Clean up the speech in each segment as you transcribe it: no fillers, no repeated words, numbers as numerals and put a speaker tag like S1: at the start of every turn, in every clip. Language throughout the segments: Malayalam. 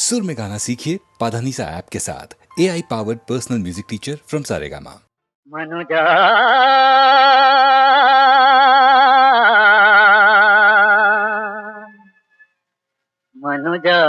S1: सुर में गाना सीखिए पाधानीसा ऐप के साथ AI powered personal music teacher from Saregama.
S2: Manuja Manuja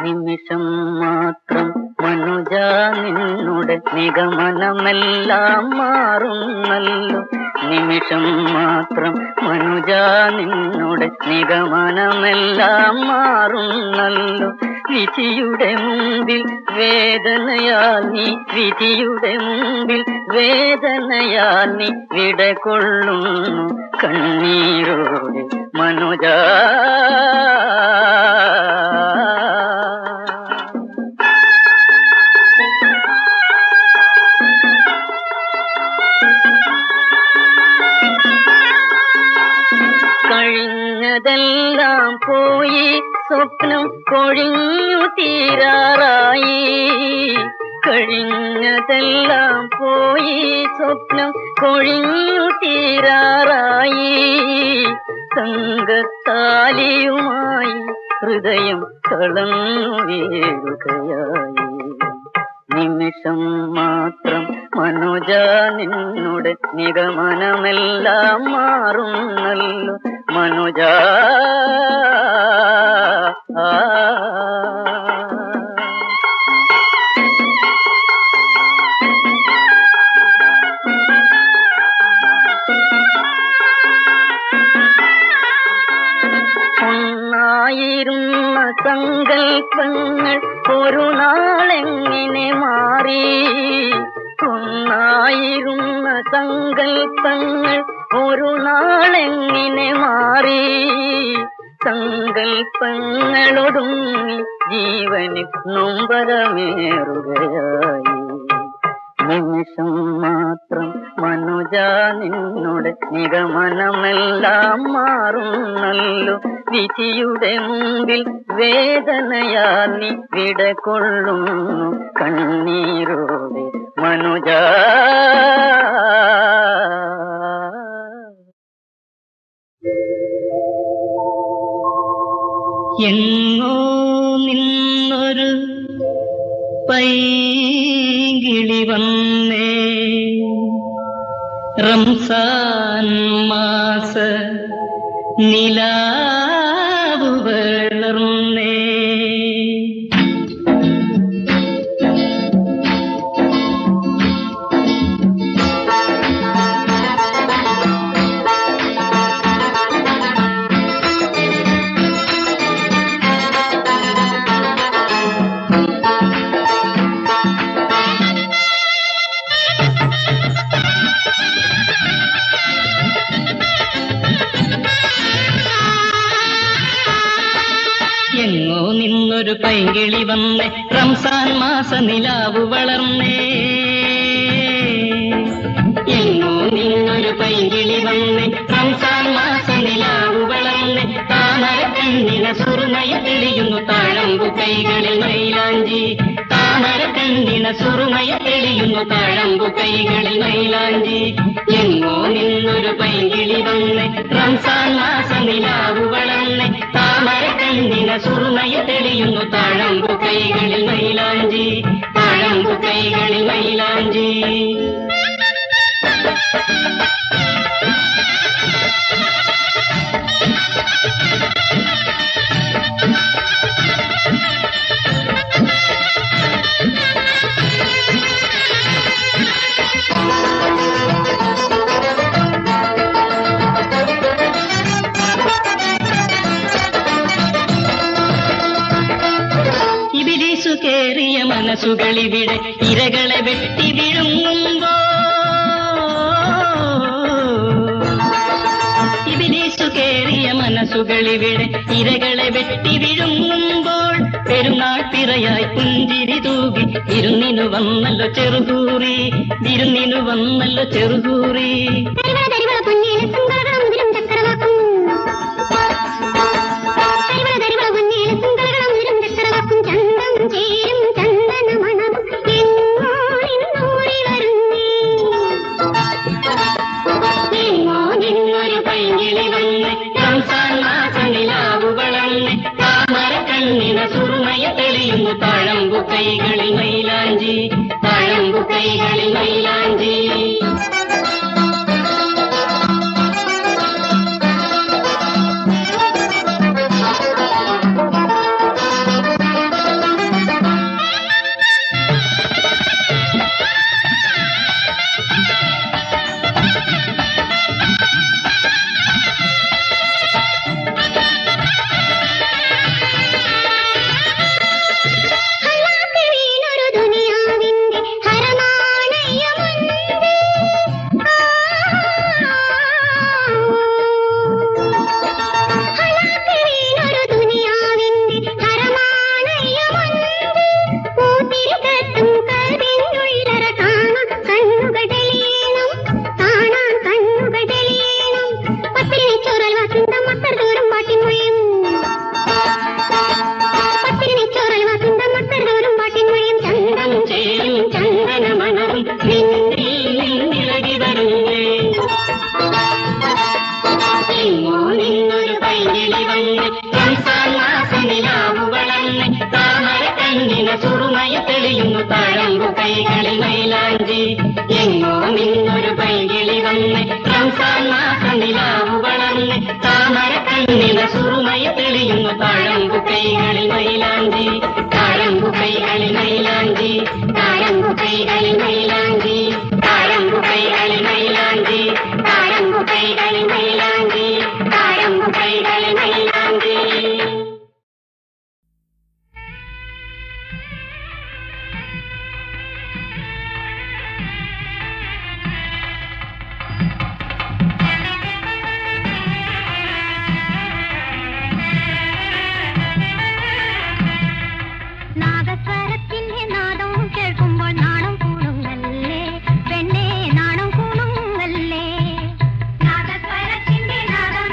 S2: നിമിഷം മാത്രം മനുജ നിന്നുടെ നിഗമനമെല്ലാം മാറുന്നല്ലോ. നിമിഷം മാത്രം മനുജ നിന്നുടെ നിഗമനമെല്ലാം മാറുന്നല്ലോ. വിധിയുടെ മുമ്പിൽ വേദനയാൽ നീ വിധിയുടെ മുമ്പിൽ വേദനയാൽ നീ വിടകൊള്ളുന്നു കണ്ണീരോടെ മനുജ. കഴിഞ്ഞതെല്ലാം പോയി സ്വപ്നം കൊഴിഞ്ഞു തീരാറായി. കഴിഞ്ഞതെല്ലാം പോയി സ്വപ്നം കൊഴിഞ്ഞു തീരാറായി. സംഘത്താലിയുമായി ഹൃദയം തളർന്നു വീഴുകയായി. നിമിഷം മാത്രം മനുജ നിന്നുടെ നിഗമനമെല്ലാം മാറുന്നല്ലോ മനുജ. ഒന്നായിരുന്ന സങ്കൽപ്പങ്ങൾ ഒരു നാളെങ്ങനെ മാറി. ഒന്നായിരുന്ന സങ്കൽപ്പങ്ങൾ ഒരു നാളെങ്ങനെ മാറി. സങ്കൽപ്പങ്ങളൊടുങ്ങി ജീവന് നൊമ്പരമേറുകയായി. നിമിഷം മാത്രം മനുജ നിന്നുടെ നിഗമനമെല്ലാം മാറുന്നല്ലോ. വിധിയുടെ മുമ്പിൽ വേദനയാൽ നീ വിടകൊള്ളുന്നു കണ്ണീരോടെ മനുജ.
S3: എങ്ങോ നിന്നൊരു പൈകിളി വന്നേ, റംസാൻ മാസ നിലാവ് വളർന്നേ. എങ്ങോ നിന്നൊരു പൈകിളി വന്നേ, റംസാൻ മാസ നിലാവ് വളർന്നേ. എങ്ങോ നിന്നൊരു പൈകിളി വന്നേ, റംസാൻ മാസ നിലാവ് വളർന്നേ. താമര കണ്ണിന സുറുമയ തെളിയുന്നു താഴമ്പു കൈകളിൽ മൈലാഞ്ചി. താമര കണ്ണിന സുറുമയ തെളിയുന്നു താഴമ്പു കൈകളിൽ മൈലാഞ്ചി. എങ്ങോ നിന്നൊരു പൈകിളി വന്നേ, റംസാൻ മാസ നിലാവ് വളർന്നേ. താമര കണ്ണിന സുറുമയ തെളിയുന്നു താഴമ്പു കൈകളിൽ മൈലാഞ്ചി. താഴമ്പു കൈകളിൽ മൈലാഞ്ചി. ഇബിലീസു കേറിയ മനസ്സുകളിവിടെ ഇരകളെ വെട്ടി വിഴുങ്ങുമ്പോ. ഇബിലീസു കേറിയ മനസ്സുകളിവിടെ ഇരകളെ വെട്ടി വിഴുങ്ങുമ്പോൾ. പെരുന്നാൾ പിറയായി പുഞ്ചിരി തൂകി വിരുന്നിനു വന്നല്ലോ ചെറുകൂറി. വിരുന്നിനു വന്നല്ലോ ചെറുകൂറി. കൈകളിൽ മൈലാഞ്ചി, താഴമ്പു കൈകളിൽ മൈലാഞ്ചി. സുറുമയ തെളിയുന്നു താഴമ്പു കൈകളിൽ മൈലാഞ്ചി. എങ്ങോ നിന്നൊരു പൈകിളി വന്ന് റംസാൻ മാസം നിലാവു വളർന്ന് താമര കണ്ണിന സുറുമയ തെളിയുന്നു താഴമ്പു കൈകളിൽ മൈലാഞ്ചി, താഴമ്പു കൈകളിൽ മൈലാഞ്ചി, താഴമ്പു കൈകളിൽ മൈലാഞ്ചി, താഴമ്പു കൈകളിൽ മൈലാഞ്ചി, താഴമ്പു കൈകളിൽ മൈലാഞ്ചി, താഴമ്പു കൈകളിൽ മൈലാഞ്ചി.
S4: നാദസ്വരത്തിന്റെ നാദം കേൾക്കുമ്പോൾ നാണം കൂടുന്നല്ലേ പെണ്ണേ, നാണം കൂടുന്നല്ലേ. നാദസ്വരത്തിന്റെ നാദം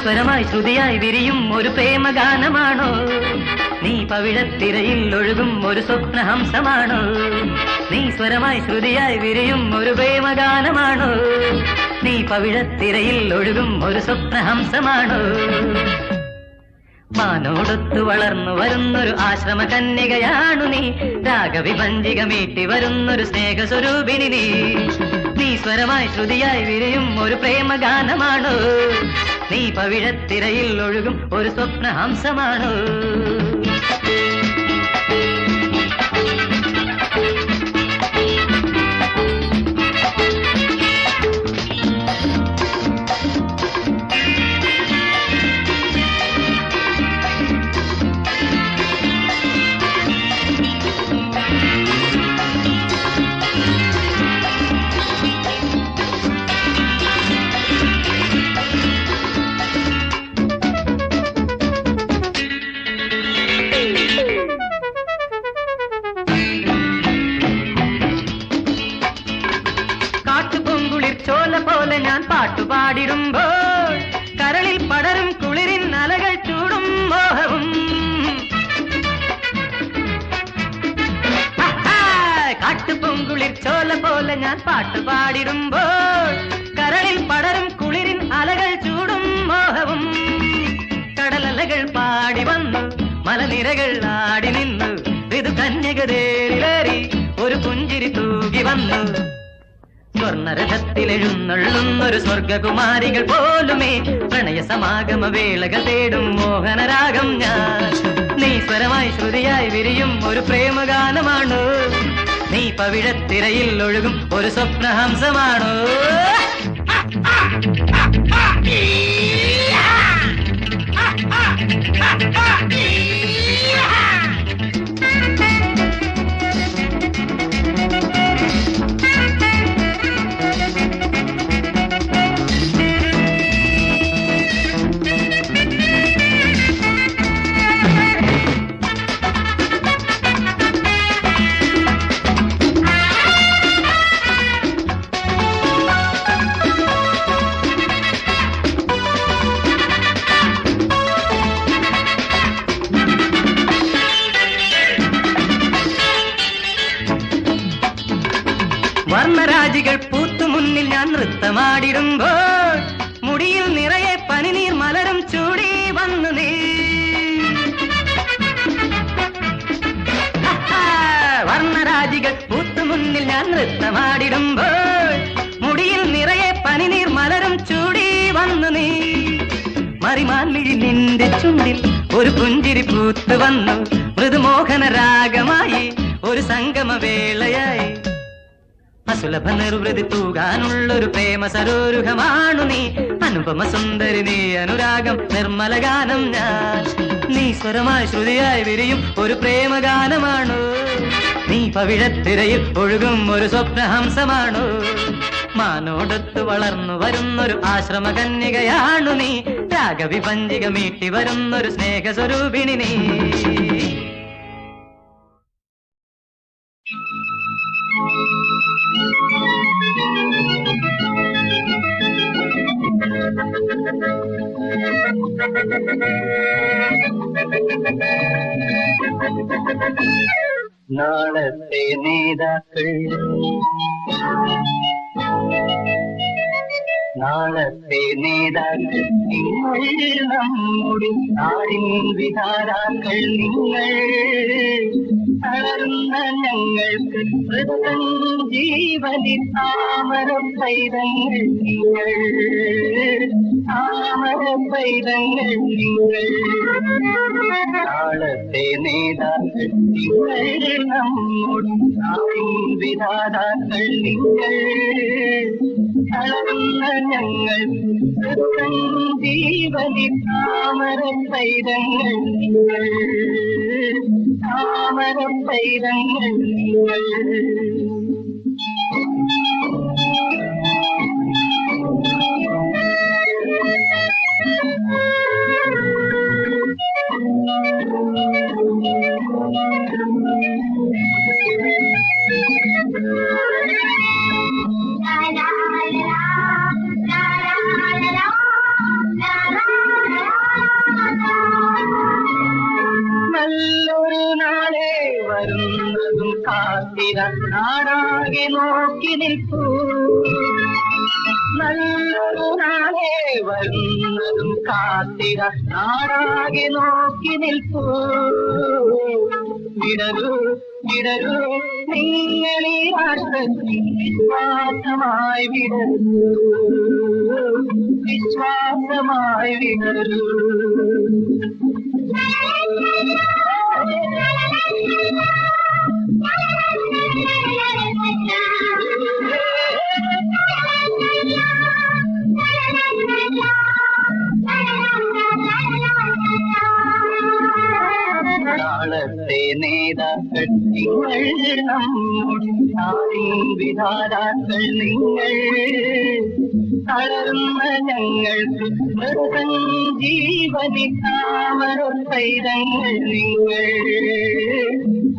S3: സ്വരമായി ശ്രുതിയായി വിരിയും ഒരു പ്രേമഗാനമാണോ? നീ പവിഴത്തിരയിൽ ഒഴുകും ഒരു സ്വപ്നഹംസമാണോ? നീ സ്വരമായി ശ്രുതിയായി വിരിയും ഒരു പ്രേമഗാനമാണോ? നീ പവിഴത്തിരയിൽ ഒഴുകും ഒരു സ്വപ്നഹംസമാണോ? മാനോടൊത്തു വളർന്നു വരുന്നൊരു ആശ്രമ കന്യകയാണു നീ. രാഗവിഭഞ്ജിക മീട്ടി വരുന്നൊരു സ്നേഹസ്വരൂപിണി നീ. നീ സ്വരമായി ശ്രുതിയായി വിരിയും ഒരു പ്രേമഗാനമാണോ? നീ പവിഴത്തിരയിൽ ഒഴുകും ഒരു സ്വപ്നഹംസമാണോ? ഞാൻ പാട്ടുപാടിടുമ്പോൾ കരളിൽ പടരും കുളിരിൻ അലകൾ ചൂടും മോഹവും. കാട്ടുപൊങ്കുളിർ ചോല പോലെ ഞാൻ പാട്ടുപാടിടുമ്പോൾ കരളിൽ പടരും കുളിരിൻ അലകൾ ചൂടും മോഹവും. കടലലകൾ പാടി വന്നു, മലനിരകൾ ആടി നിന്നു, ഋതു കന്യകതേരിലേറി ഒരു പുഞ്ചിരി തൂകി വന്നു. സ്വർണരഥത്തിലെഴുന്നള്ളുന്നൊരു സ്വർഗകുമാരികൾ പോലുമേ പ്രണയ സമാഗമ വേളകൾ തേടും മോഹനരാഗം ഞാൻ. നീ സ്വരമായി ശ്രുതിയായി വിരിയും ഒരു പ്രേമഗാനമാണോ? നീ പവിഴത്തിരയിൽ ഒഴുകും ഒരു സ്വപ്നഹംസമാണോ? വർണ്ണരാജികൾ പൂത്തു മുന്നിൽ ഞാൻ നൃത്തമാടിടുമ്പോൾ മുടിയിൽ നിറയെ പനിനീർ മലരും ചൂടി വന്നു നീ. വർണ്ണരാജികൾ പൂത്തു മുന്നിൽ ഞാൻ നൃത്തമാടിടുമ്പോൾ മുടിയിൽ നിറയെ പനിനീർ മലരും ചൂടി വന്നു നീ. മറിമാൻമിഴി നിന്റെ ചുണ്ടിൽ ഒരു പുഞ്ചിരി പൂത്തു വന്നു. മൃദുമോഹന രാഗമായി ഒരു സംഗമവേളയായി അസുലഭ നിർവൃതി തൂകാനുള്ളൊരു പ്രേമ സരോരുഹമാണു നീ. അനുപമ സുന്ദരി നീ, അനുരാഗം നിർമ്മല ഗാനം ഞാൻ. നീ സ്വരമായി ശ്രുതിയായി വിരിയും ഒരു പ്രേമഗാനമാണോ? നീ പവിഴത്തിരയിൽ ഒഴുകും ഒരു സ്വപ്നഹംസമാണോ? മാനോടൊത്തു വളർന്നു വരുന്നൊരു ആശ്രമ കന്യകയാണു നീ. രാഗവിഭഞ്ജിക മീട്ടി വരുന്നൊരു സ്നേഹസ്വരൂപിണി നീ.
S2: നാളത്തെ നേതാക്കൾ നാളത്തെ നേതാക്കൾ നിങ്ങൾ, നമ്മുടെ നാടിൻ വിധാതാക്കൾ നിങ്ങൾ. തളർന്ന ഞങ്ങൾക്ക് വൃത്തം ജീവനിൽ താമര പൈതങ്ങൾ നിങ്ങൾ, താമര പൈതങ്ങൾ നിങ്ങൾ. നാളത്തെ നേതാക്കൾ നിങ്ങൾ, നമ്മുടെ നാടിൻ വിധാതാക്കൾ നിങ്ങൾ. തളർന്ന ഞങ്ങൾ വൃത്തം ജീവനിൽ താമര പൈതങ്ങൾ നിങ്ങൾ, താമര പൈതങ്ങൾ നിങ്ങൾ. നോക്കി നിൽക്കൂ നല്ലൊരു നാളെ വരുന്നതും കാത്തിര നാടാകെ നോക്കി നിൽക്കൂ വിടരൂ വിടരൂ നിങ്ങളീ രാഷ്ട്രത്തിൽ വിശ്വാസമായി വിടരൂ വിശ്വാസമായി വിടരൂ നാളത്തെ നേതാക്കൾ നിങ്ങൾ നമ്മുടെ നാടിൻ വിധാതാക്കൾ നിങ്ങൾ തളർന്ന ഞങ്ങൾക്ക് ജീവനി താമര സൈതങ്ങൾ നിങ്ങൾ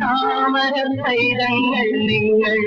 S2: താമര സൈതങ്ങൾ നിങ്ങൾ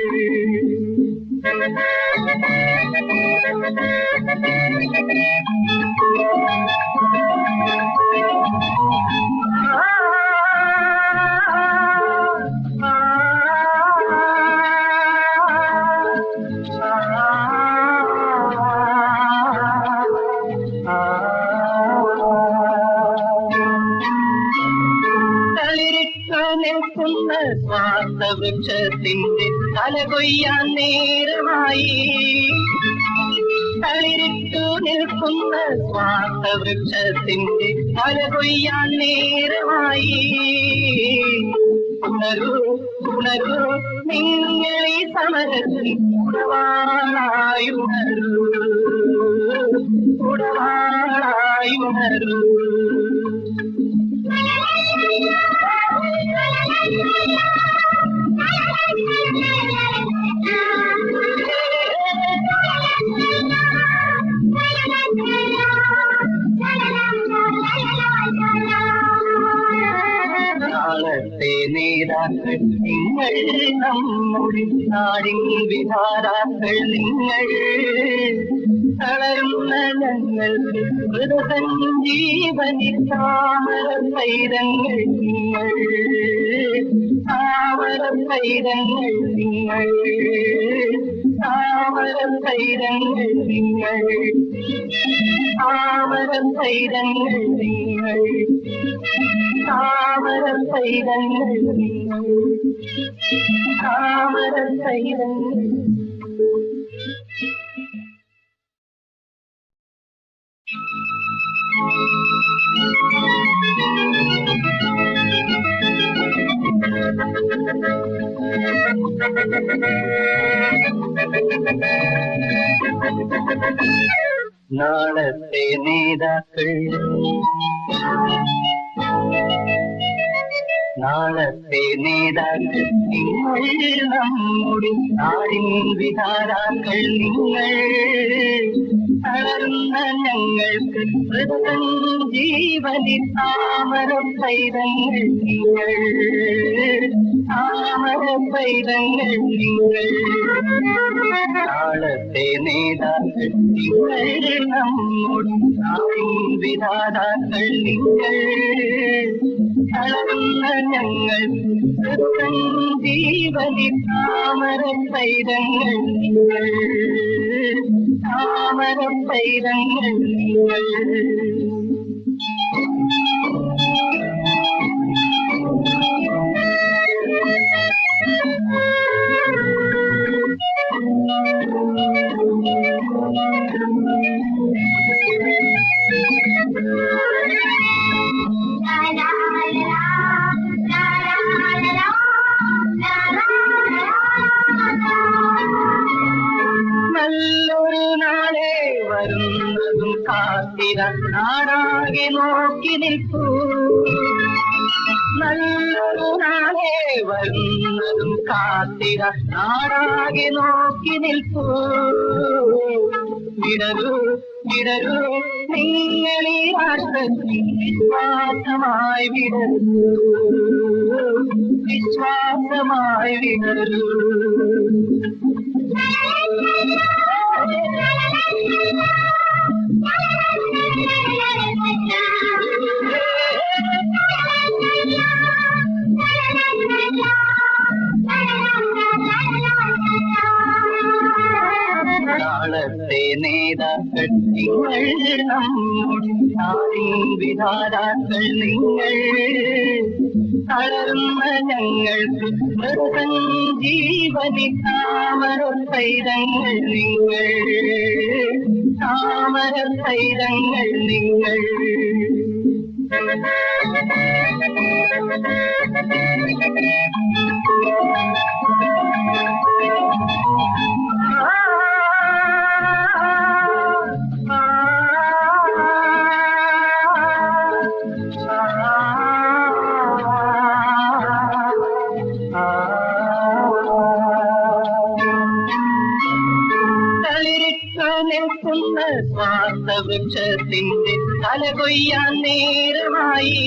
S2: നിൽക്കുന്ന സ്വാർത്ഥവൃക്ഷത്തിന്റെ തല കൊയ്യാൻ നേരമായി തളിരിട്ടു നിൽക്കുന്ന സ്വാർത്ഥവൃക്ഷത്തിന്റെ തല കൊയ്യാൻ നേരമായി ഉണരൂ ഉണരൂ നിങ്ങളീ സമരത്തിൽ ഉടവാളായി ഉണരൂ ഉടവാളായി ഉണരൂ നാളത്തെ നേതാക്കൾ നിങ്ങൾ നമ്മുടെ നാടിൻ വിധാതാക്കൾ നിങ്ങൾ തളർന്ന ഞങ്ങൾക്ക് മൃതസഞ്ജീവനി താമര പൈതങ്ങൾ നിങ്ങൾ താമര പൈതങ്ങൾ നിങ്ങൾ താമര പൈതങ്ങൾ നിങ്ങൾ താമര പൈതങ്ങൾ നിങ്ങൾ താമര പൈതങ്ങൾ നിങ്ങൾ താമര പൈതങ്ങൾ നാളത്തെ നേതാക്കൾ നാളത്തെ നേതാക്കൾ നിങ്ങൾ നമ്മുടെ നാടിൻ വിധാതാക്കൾ നിങ്ങൾ തളർന്ന ഞങ്ങൾക്ക് ജീവനി താമര പൈതങ്ങൾ നിങ്ങൾ താമര പൈതങ്ങൾ നിങ്ങൾ നാളത്തെ നേതാക്കൾ നിങ്ങൾ നമ്മുടെ നാടിൻ വിധാതാക്കൾ നിങ്ങൾ തളർന്ന ഞങ്ങൾക്ക് ജീവനി താമര പൈതങ്ങൾ നിങ്ങൾ താമര പൈതങ്ങൾ നിങ്ങൾ നല്ലൊരു നാളെ വരുന്നതും കാത്തിര നാടാകെ നോക്കി നിൽക്കൂ നല്ലൊരു നാളെ വരുന്നതും കാത്തിര നാടാകെ നോക്കി നിൽക്കൂ വിടരൂ വിടരൂ നിങ്ങളീ രാഷ്ട്രത്തിൽ വിശ്വാസമായി വിടരൂ വിശ്വാസമായി വിടരൂ നാളത്തെ നേതാക്കൾ നിങ്ങൾ, നമ്മുടെ നാടിൻ വിധാതാക്കൾ നിങ്ങൾ. തളർന്ന ഞങ്ങൾക്ക് മൃതസഞ്ജീവനി താമര സൈതങ്ങൾ നിങ്ങൾ, താമര സൈതങ്ങൾ നിങ്ങൾ. നിൽക്കുന്ന സ്വാർത്ഥവൃക്ഷത്തിന്റെ തല കൊയ്യാൻ നേരമായി,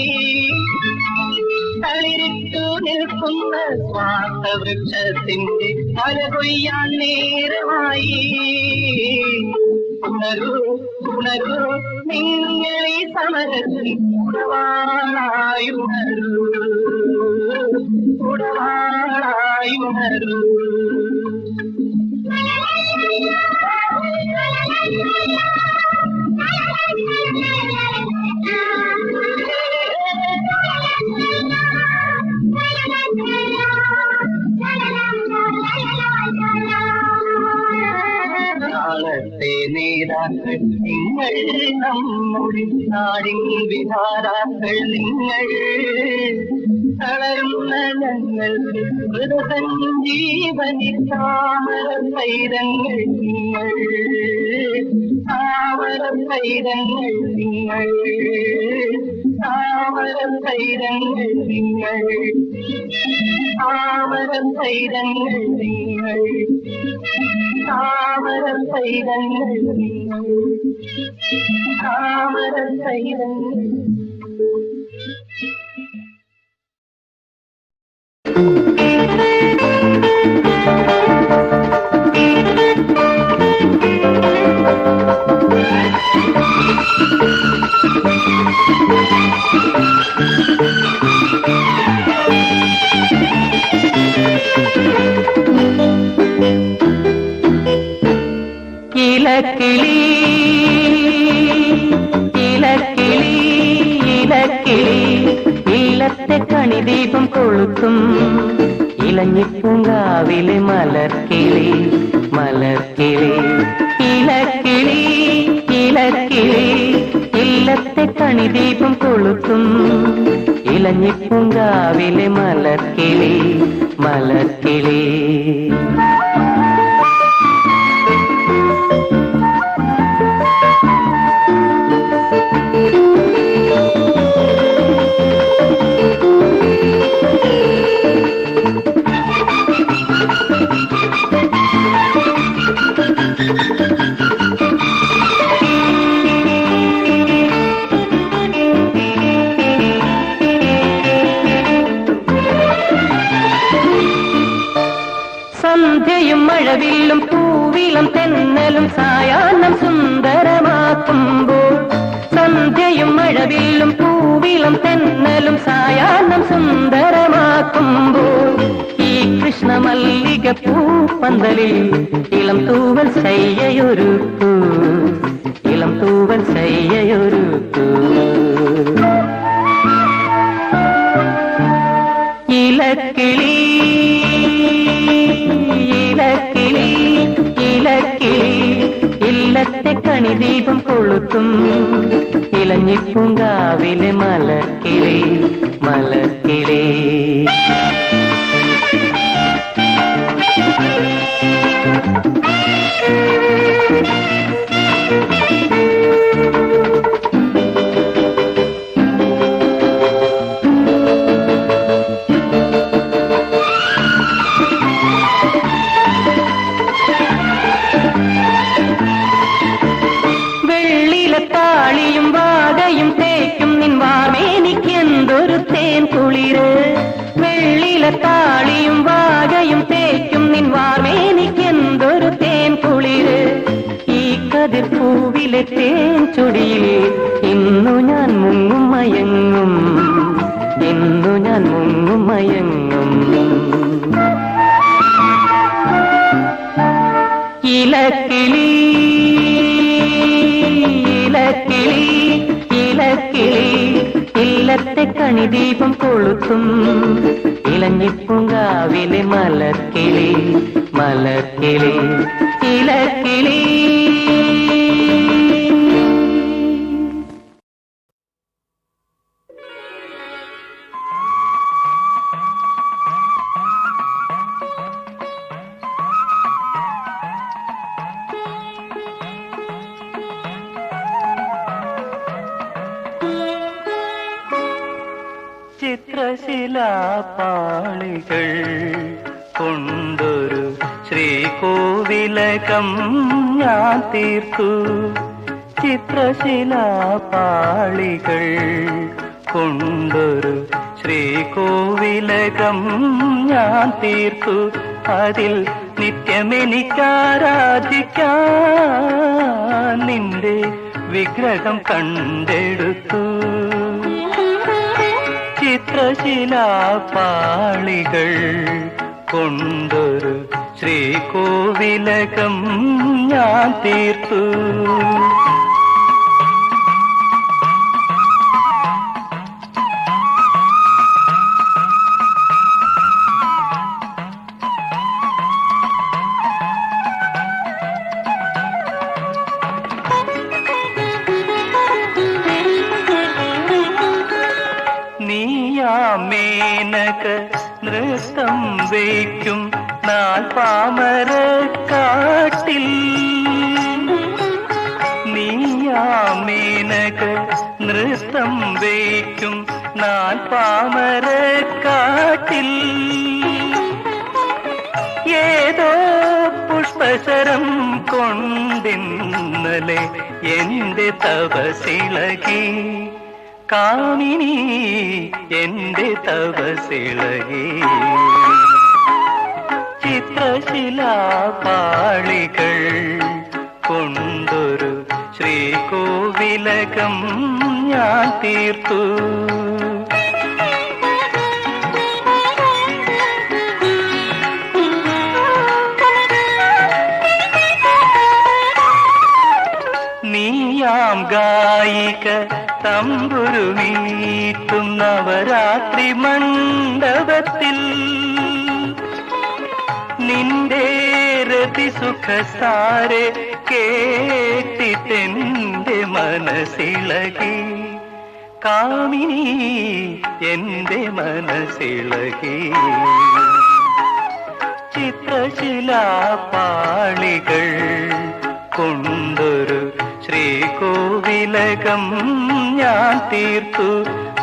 S2: തളിരിട്ടു നിൽക്കുന്ന സ്വാർത്ഥവൃക്ഷത്തിന്റെ തല കൊയ്യാൻ നേരമായി. ഉണരൂ ഉണരൂ നിങ്ങളീ സമരത്തിൽ ഉടവാളായി ഉണരൂ, ഉടവാളായി ഉണരൂ. നാളത്തെ നേതാക്കൾ നിങ്ങൾ, നമ്മുടെ നാടിൻ വിധാതാക്കൾ നിങ്ങൾ. തളരുന്ന ഞങ്ങൾക്ക് മൃതസഞ്ജീവനി താമര സൈതങ്ങൾ നിങ്ങൾ, താമര സൈതങ്ങൾ നിങ്ങൾ, താമര സൈതങ്ങൾ നിങ്ങൾ, താമര സൈതങ്ങൾ നിങ്ങൾ, താമര സൈതങ്ങൾ നിങ്ങൾ, താമര സൈതങ്ങൾ.
S3: ഇലക്കിളി ഇലക്കിളി ഇലക്കിളി ഇലത്തെ കണിദീപം കൊളുത്തും ഇലഞ്ഞിപ്പൂങ്കാവിലെ മലർക്കിളി മലർക്കിളി. ഇലക്കിളി ഇലക്കിളി ഇല്ലത്തെ കണിദീപം കൊളുത്തും ഇലഞ്ഞിപ്പൂങ്കാവിലെ മലർക്കിളി മലർക്കിളി. സന്ധ്യയും മഴവില്ലും പൂവിലും തെന്നലും സായാഹ്നം സുന്ദരമാക്കുമ്പോൾ, സന്ധ്യയും മഴവില്ലും പൂവിലും തെന്നലും സായാഹ്നം സുന്ദരമാക്കുമ്പോൾ, ഈ കൃഷ്ണമല്ലിക പൂപ്പന്തലിൽ ഇളം തൂവൽ ശയ്യയൊരുക്കൂ, ഇളം തൂവൽ ശയ്യയൊരുക്കൂ. ഇലക്കിളി ഇലക്കിളി ഇലക്കിളി ഇല്ലത്തെ കണിദീപം കൊളുത്തും ഇലഞ്ഞിപ്പൂങ്കാവിലെ മലർക്കിളി മലർക്കിളി. വെള്ളിലത്താളിയും വാകയും തേക്കും നിൻ വാമേനിക്കെന്തൊരു തേൻ കുളിര്, വെള്ളിലത്താളിയും വാകയും തേക്കും നിൻ വാമേനിക്കെന്തൊരു തേൻ കുളിര്. ഈ കതിർപ്പൂവിലെ തേൻ ചൊടിയിൽ ഇന്നു ഞാൻ മുങ്ങും മയങ്ങും, ഇന്നു ഞാൻ മുങ്ങും മയങ്ങും. ഇലക്കിളി ഇലക്കിളി ഇലക്കിളി ഇല്ലത്തെ കണിദീപം കൊളുത്തും ഇളഞ്ഞിപ്പൂങ്കാവിലെ മലർക്കിളി മലർക്കിളി ഇലക്കിളി. ചിത്രശിലാപാളികൾ കൊണ്ടൊരു ശ്രീകോവിലകം ഞാൻ തീർത്തു. ചിത്രശിലാപാളികൾ കൊണ്ടൊരു ശ്രീകോവിലകം ഞാൻ തീർത്തു. അതിൽ നിത്യമെനിക്കാരാധിക്കാൻ നിന്റെ വിഗ്രഹം കണ്ടെടുത്തു. ചിത്രശിലാപാളികൾ കൊണ്ടൊരു ശ്രീകോവിലകം ഞാൻ തീർത്തു. മേനക നൃത്തം വയ്ക്കും നാൽപ്പാമരക്കാട്ടിൽ. നീയാമേനക നൃത്തം വയ്ക്കും നാൽപ്പാമരക്കാട്ടിൽ. ഏതോ പുഷ്പശരം കൊണ്ടിന്നലെ എന്റെ തപസിളകി കാമിനി എന്റെ തപസിളകി. ചിത്രശിലാപാളികൾ കൊണ്ടൊരു ശ്രീകോവിലകം ഞാൻ തീർത്തു. നീയാം ഗായിക തമ്പുരുമീട്ടും നവരാത്രി മണ്ഡപത്തിൽ നിന്റെ രതിസുഖസാരെ കേട്ടിട്ടെന്റെ മനസ്സിളകി കാമിനി എന്റെ മനസ്സിളകി. ചിത്രശിലാപാളികൾ കൊണ്ടൊരു ശ്രീകോവിലകം ഞാൻ തീർത്തു.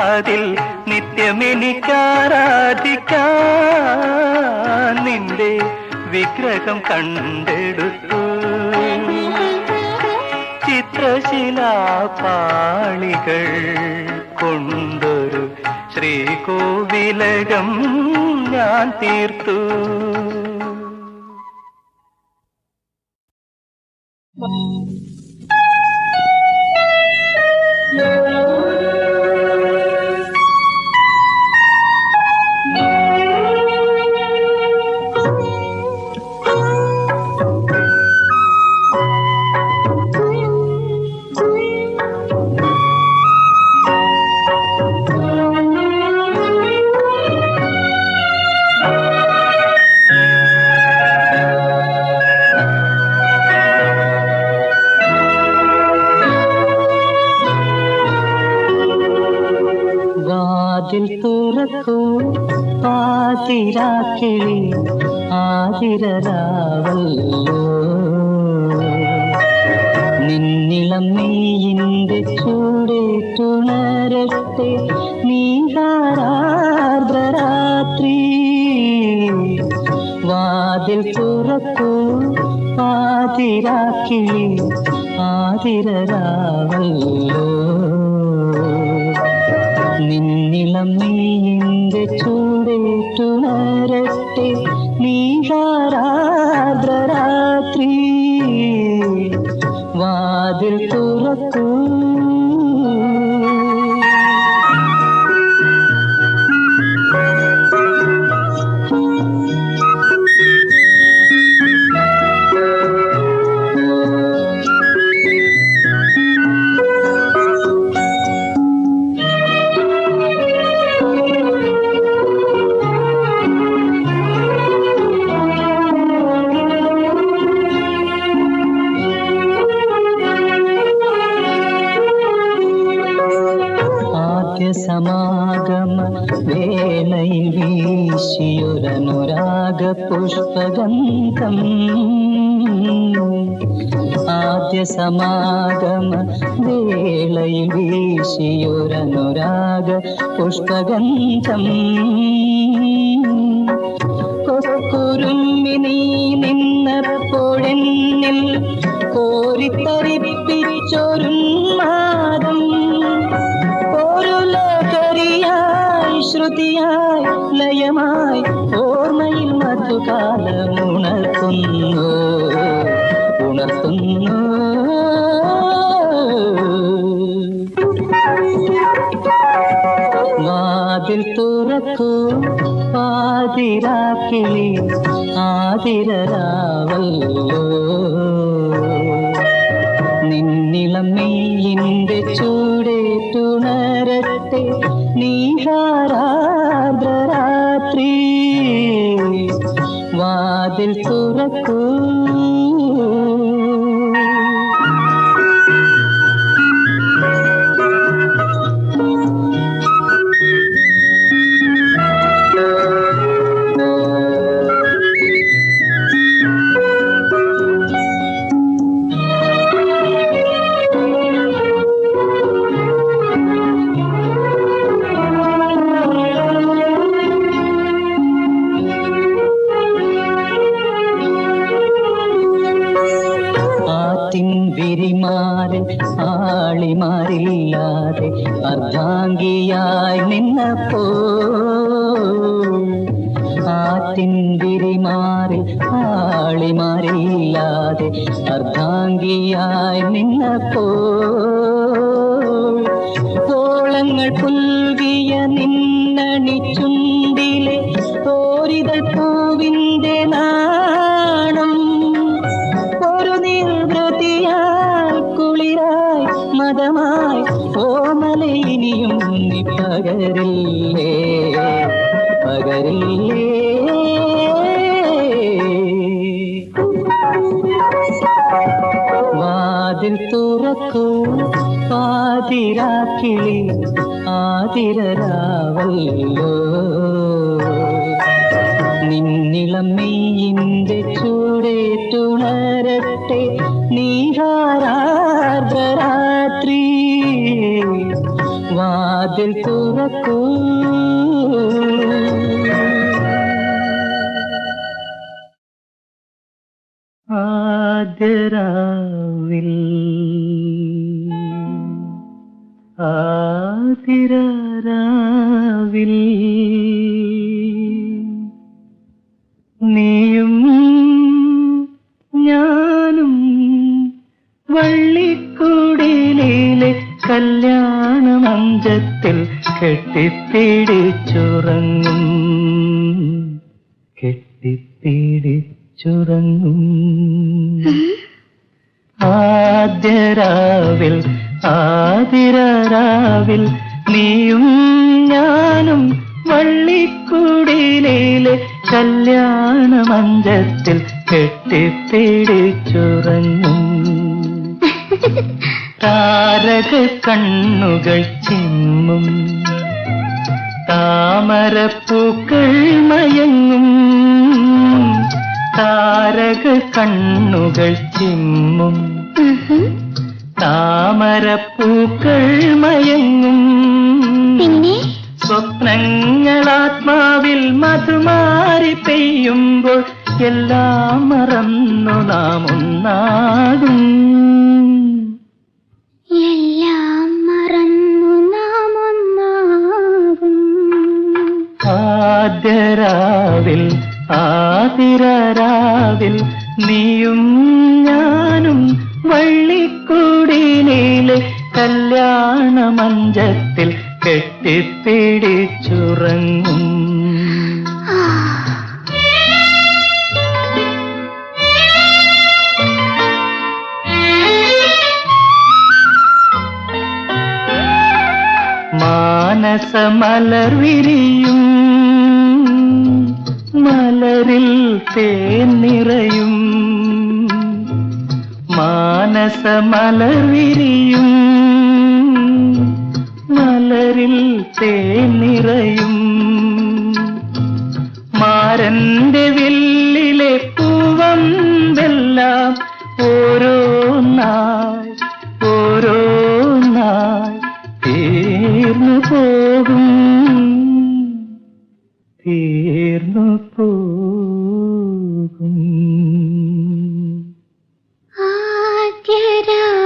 S3: അതിൽ നിത്യമെനിക്കാരാധിക്കാൻ നിന്റെ വിഗ്രഹം കണ്ടെടുത്തു. ചിത്രശിലാപാളികൾ കൊണ്ടൊരു ശ്രീകോവിലകം ഞാൻ തീർത്തു. തുറക്കൂ പാതിരാക്കിളി ആതിരരാവല്ലോ. നിന്നിളം നെയ്യിന്റെ ചൂടേറ്റുണരട്ടെ നീഹാരാർദ്രരാത്രി. വാതിൽ തുറക്കൂ പാതിരാക്കിളി ആതിരരാവല്ലോ. നിന്നിളം നീന്റെ ചൂടേറ്റുണരട്ടെ നീഹാരാർദ്രരാത്രി. വാതിൽ തുറക്കൂ.
S5: പുഷ്പഗന്ധം ആദ്യ സമാഗമ വേളയിൽ വീശിയൊരനുരാഗ പുഷ്പഗന്ധം കൊക്കുരുമ്മി നീ നിന്നപ്പോഴെന്നിൽ കോരിത്തരിപ്പിച്ചൊരുന്മാദം ഒരു ലഹരിയായി ശ്രുതിയായി ലയമായി ഓർമ്മയിൽ മധുകാലമുണർത്തുന്നു ഉണർത്തുന്നു വാതിൽ തുറക്കൂ പാതിരാക്കിളി ആതിരരാവല്ലോ നിന്നിളം മെയ്യിന്റെ ചൂടേറ്റുണരട്ടെ നീഹാരാദ്രരാത്രി വാതിൽ തുറക്കൂ ആളിമാരില്ലാതെ അർദ്ധാംഗിയായി നിന്നപ്പോൾ ആറ്റിൻ വിരിമാറിൽ ആളിമാരില്ലാതെ അർദ്ധാംഗിയായി നിന്നപ്പോൾ കോളങ്ങൾ പുൽകിയ നിന്നണി ചുണ്ടിലെ തോരിതൾ പൂവിന്റെ നാണം ഒരു നിർവൃതിയായി കുളിരായി മതമായി ഓമലെ ഇനിയും നീ പകരില്ലേ പകരില്ലേ വാതിൽ തുറക്കൂ പാതിരാക്കിളി ആതിരരാവല്ലോ നിന്നിളം മെയ്യിന്റെ ചൂടേറ്റുണരട്ടെ നീഹാരാർദ്രരാത്രി വാതിൽ തുറക്കൂ ആതിരാവിൽ ആതിരാവിൽ നീയും ഞാനും വള്ളിക്കുടിലെ കല്യാണമഞ്ചത്തിൽ കെട്ടിപ്പിടിച്ചുറങ്ങും കെട്ടിപ്പിടിച്ചുറങ്ങും ആദ്യരാവിൽ ആതിരാവിൽ നീയും ഞാനും വള്ളിക്കുടിലെ കല്യാണമഞ്ചത്തിൽ കെട്ടിപ്പിടിച്ചുറങ്ങും താരക കണ്ണുകൾ ചിമ്മും താമരപ്പൂക്കൾ മയങ്ങും താരക കണ്ണുകൾ ചിമ്മും താമരപ്പൂക്കൾ മയങ്ങും സ്വപ്നങ്ങളാത്മാവിൽ മധുമാരി പെയ്യുമ്പോൾ എല്ലാം മറന്നു നാം ഒന്നാകും
S4: എല്ലാം മറന്നു നാം ഒന്നാകും
S5: ആദ്യരാവിൽ ആതിരാവിൽ നീയും ഞാനും വള്ളിക്കുടിലെ കല്യാണമഞ്ചത്തിൽ കെട്ടിപ്പിടിച്ചുറങ്ങും മാനസമലർ വിരിയും മലരിൽ തേൻ നിറയും മാനസമലർ വിരിയും മലരിൽ തേൻ നിറയും മാരന്റെ വിൽ എല്ലാം ഓരോന്നായി ഓരോന്നായി തീർന്നു പോകും തീർന്നു പോകും.
S4: ആദ്യരാവിൽ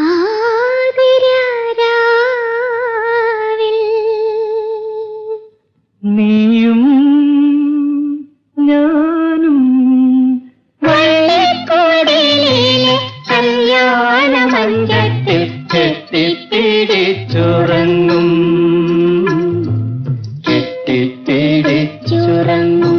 S4: ആതിരാരാവിൽ
S5: നീയും ഞാനും വള്ളിക്കോടിയിലെ കല്യാണമഞ്ചത്തിൽ കെട്ടിപ്പിടിച്ചുറങ്ങും കെട്ടിപ്പിടിച്ചുറങ്ങും.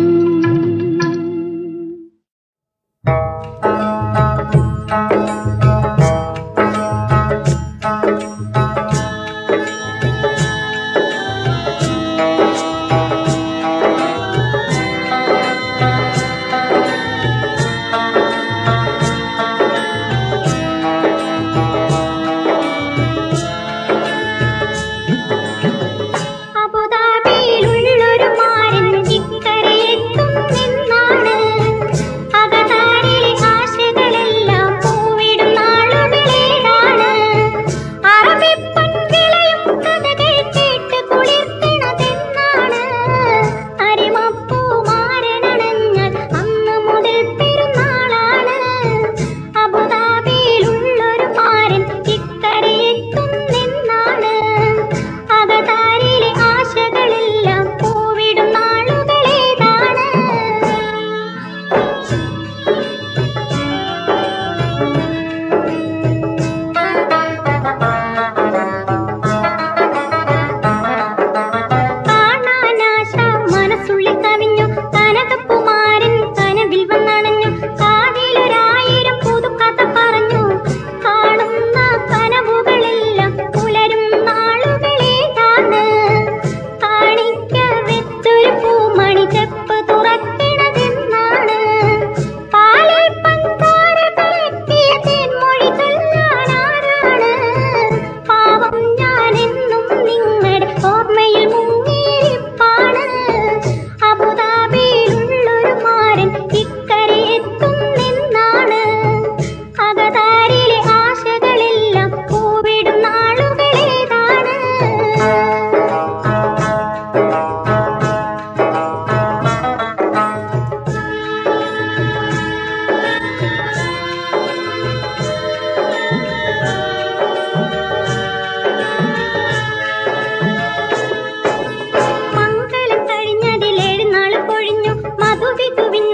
S4: അബുദാബിയിലുള്ളൊരു മാരൻ ഇക്കരയെത്തും നിന്നാണ്. അകതാരിലെ ആശകളെല്ലാം പൂവിടും നാളുകളേതാണ്. അറബിപ്പൺകിളയും കഥകൾ കേട്ട് കുളിർക്കണതെന്നാണ്. അരിമപ്പൂ മാരനണഞ്ഞാൽ അന്ന് മുതൽ പെരുന്നാളാണ്. അബുദാബിയിലുള്ളൊരു മാരൻ ഇക്കരയെത്തും നിന്നാണ്. അകതാരിലെ ആശകളെല്ലാം പൂവിടും നാളുകളേതാണ്. കാണാനാശ മനസ്സുള്ളിൽ കവിഞ്ഞു. കനകപ്പുമാരൻ കനവിൽ വന്നണഞ്ഞു. കാതിലൊരായിരം പുതുക്കഥ പറഞ്ഞു. കാണുന്ന കനവുകളെല്ലാം പുലരും നാളുകളേതാണ്. കാണിക്ക വെച്ചൊരു പൂമണി ചെപ്പ് തുറക്കണതെന്നാണ്. പാലിൽ പഞ്ചാര കലക്കിയ തേൻമൊഴി ചൊല്ലാനാരാണ്? പാവം ഞാനെന്നും നിങ്ങളുടെ ഓർമ്മയിൽ മുങ്ങിയിരിപ്പാണ്. അബുദാബിയിലുള്ളൊരു മാരൻ ഇക്കരയെത്തും നിന്നാണ്. അകതാരിലെ ആശകളെല്ലാം പൂവിടും നാളുകളേതാണ്. മംഗലം കഴിഞ്ഞതിൽ 7 നാൾ പൊഴിഞ്ഞു. മധുവിധുവിൻ